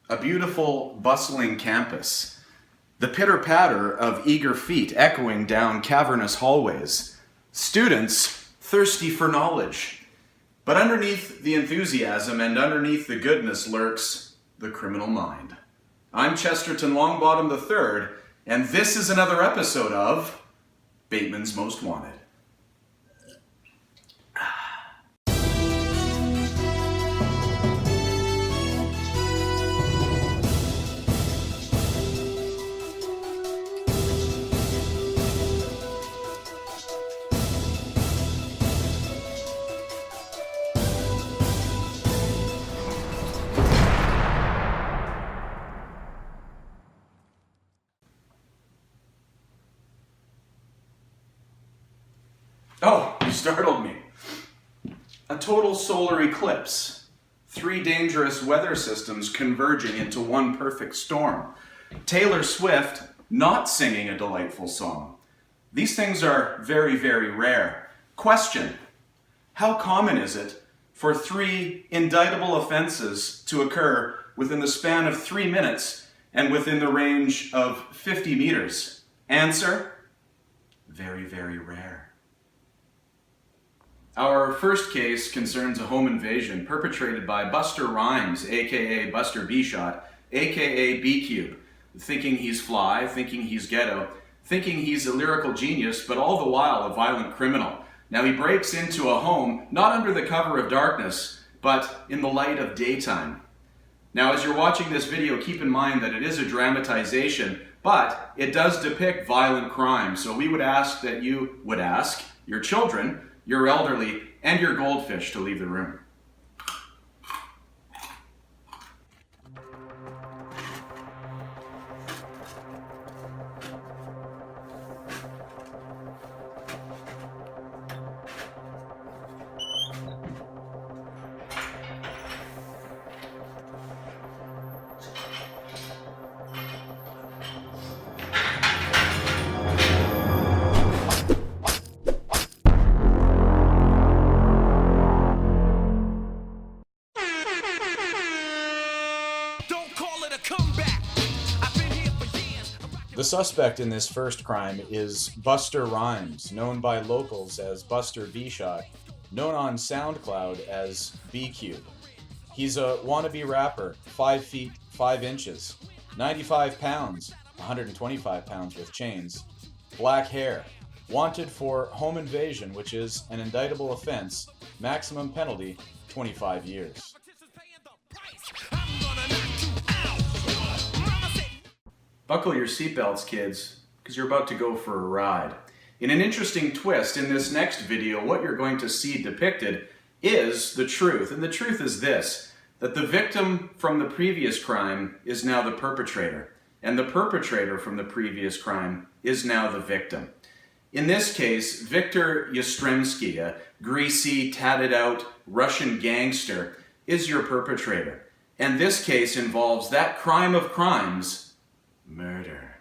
A beautiful, bustling campus. The pitter-patter of eager feet echoing down cavernous hallways. Students thirsty for knowledge. But underneath the enthusiasm and underneath the goodness lurks the criminal mind. I'm Chesterton Longbottom III, and this is another episode of Bateman's Most Wanted. Oh, you startled me. A total solar eclipse. 3 dangerous weather systems converging into one perfect storm. Taylor Swift not singing a delightful song. These things are very, very rare. Question: how common is it for 3 indictable offenses to occur within the span of 3 minutes and within the range of 50 meters? Answer: very, very rare. Our first case concerns a home invasion perpetrated by Buster Rhymes, aka Buster B-Shot, aka B-Cube, thinking he's fly, thinking he's ghetto, thinking he's a lyrical genius, but all the while a violent criminal. Now he breaks into a home, not under the cover of darkness, but in the light of daytime. Now as you're watching this video, keep in mind that it is a dramatization, but it does depict violent crime, so we would ask that you would ask your children, your elderly, and your goldfish to leave the room. The suspect in this first crime is Buster Rhymes, known by locals as Buster B-Shot, known on SoundCloud as B-Cube. He's a wannabe rapper, 5 feet 5 inches, 95 pounds, 125 pounds with chains, black hair, wanted for home invasion, which is an indictable offense, maximum penalty 25 years. Buckle your seatbelts, kids, because you're about to go for a ride. In an interesting twist, in this next video, what you're going to see depicted is the truth. And the truth is this, that the victim from the previous crime is now the perpetrator. And the perpetrator from the previous crime is now the victim. In this case, Viktor Yastremsky, a greasy, tatted-out Russian gangster, is your perpetrator. And this case involves that crime of crimes, murder.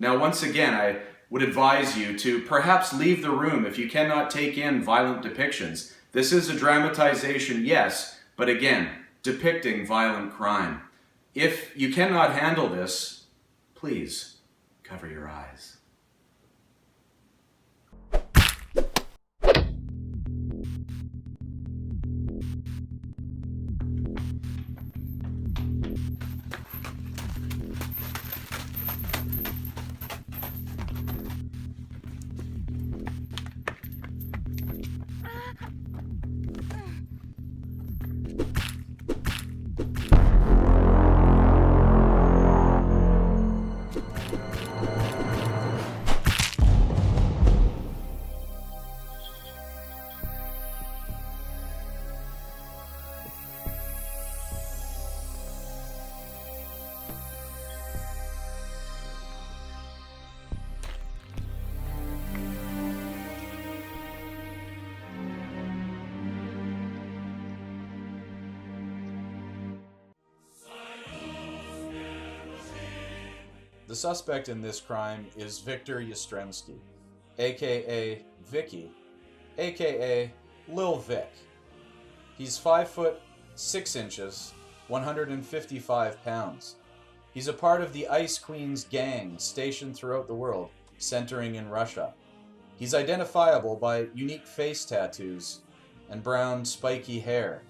Now, once again, I would advise you to perhaps leave the room if you cannot take in violent depictions. This is a dramatization, yes, but again, depicting violent crime. If you cannot handle this, please cover your eyes. The suspect in this crime is Viktor Yastremsky, aka Vicky, aka Lil Vic. He's 5 foot 6 inches, 155 pounds. He's a part of the Ice Queen's gang stationed throughout the world, centering in Russia. He's identifiable by unique face tattoos and brown, spiky hair.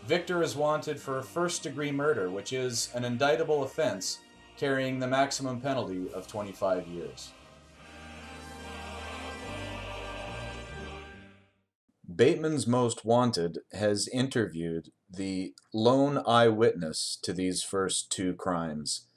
Victor is wanted for first-degree murder, which is an indictable offense carrying the maximum penalty of 25 years. Bateman's Most Wanted has interviewed the lone eyewitness to these first two crimes.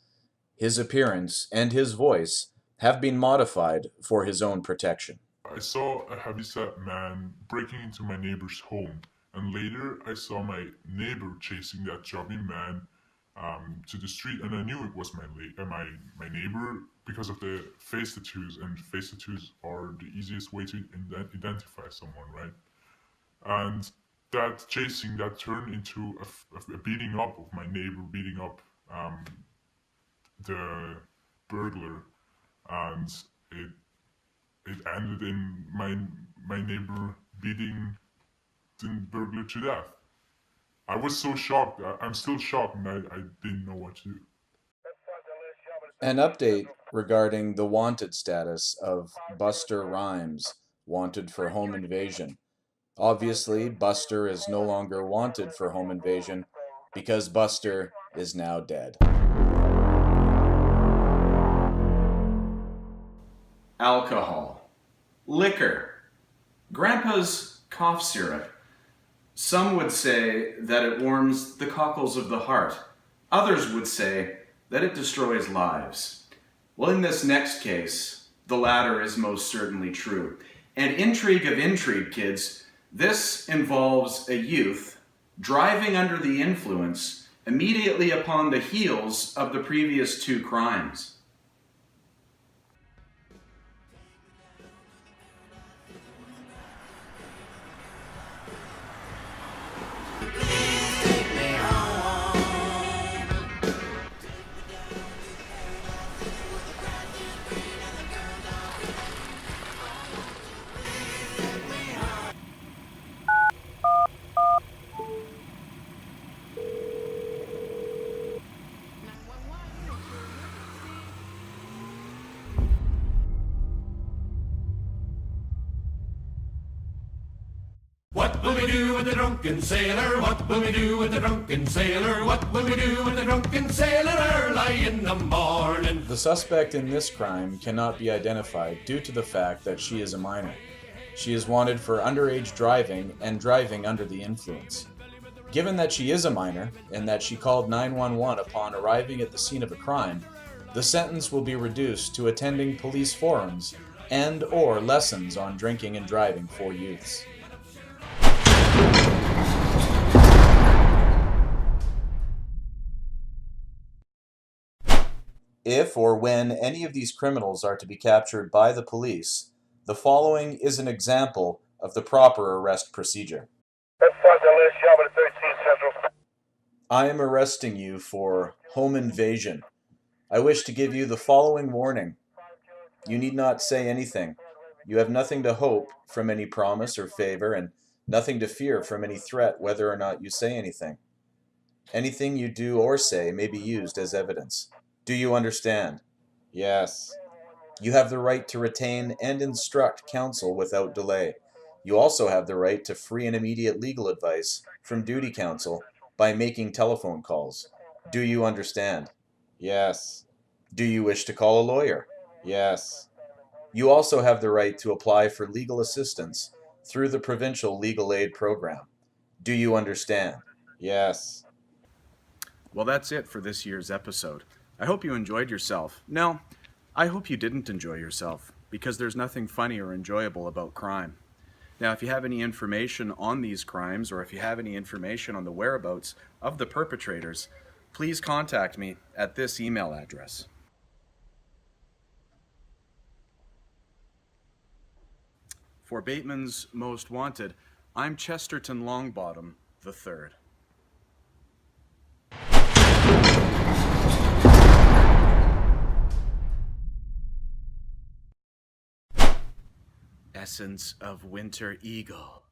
His appearance and his voice have been modified for his own protection. I saw a heavyset man breaking into my neighbor's home, and later I saw my neighbor chasing that jogging man to the street, and I knew it was my neighbor because of the face tattoos, and face tattoos are the easiest way to identify someone, right? And that chasing, that turned into a beating up of my neighbor, beating up the burglar, and it ended in my neighbor beating the burglar to death. I was so shocked. I'm still shocked, and I didn't know what to do. An update regarding the wanted status of Buster Rhymes, wanted for home invasion. Obviously, Buster is no longer wanted for home invasion because Buster is now dead. Alcohol, liquor, Grandpa's cough syrup. Some would say that it warms the cockles of the heart. Others would say that it destroys lives. Well, in this next case, the latter is most certainly true. And intrigue of intrigue, kids, this involves a youth driving under the influence immediately upon the heels of the previous two crimes. What will we do with the drunken sailor? What will we do with the drunken sailor? What will we do with the drunken sailor early in the morning? The suspect in this crime cannot be identified due to the fact that she is a minor. She is wanted for underage driving and driving under the influence. Given that she is a minor and that she called 911 upon arriving at the scene of a crime, the sentence will be reduced to attending police forums and/or lessons on drinking and driving for youths. If or when any of these criminals are to be captured by the police, the following is an example of the proper arrest procedure. I am arresting you for home invasion. I wish to give you the following warning. You need not say anything. You have nothing to hope from any promise or favor, and nothing to fear from any threat whether or not you say anything. Anything you do or say may be used as evidence. Do you understand? Yes. You have the right to retain and instruct counsel without delay. You also have the right to free and immediate legal advice from duty counsel by making telephone calls. Do you understand? Yes. Do you wish to call a lawyer? Yes. You also have the right to apply for legal assistance through the provincial legal aid program. Do you understand? Yes. Well, that's it for this year's episode. I hope you enjoyed yourself. No, I hope you didn't enjoy yourself, because there's nothing funny or enjoyable about crime. Now, if you have any information on these crimes, or if you have any information on the whereabouts of the perpetrators, please contact me at this email address. For Bateman's Most Wanted, I'm Chesterton Longbottom III. Essence of Winter Eagle.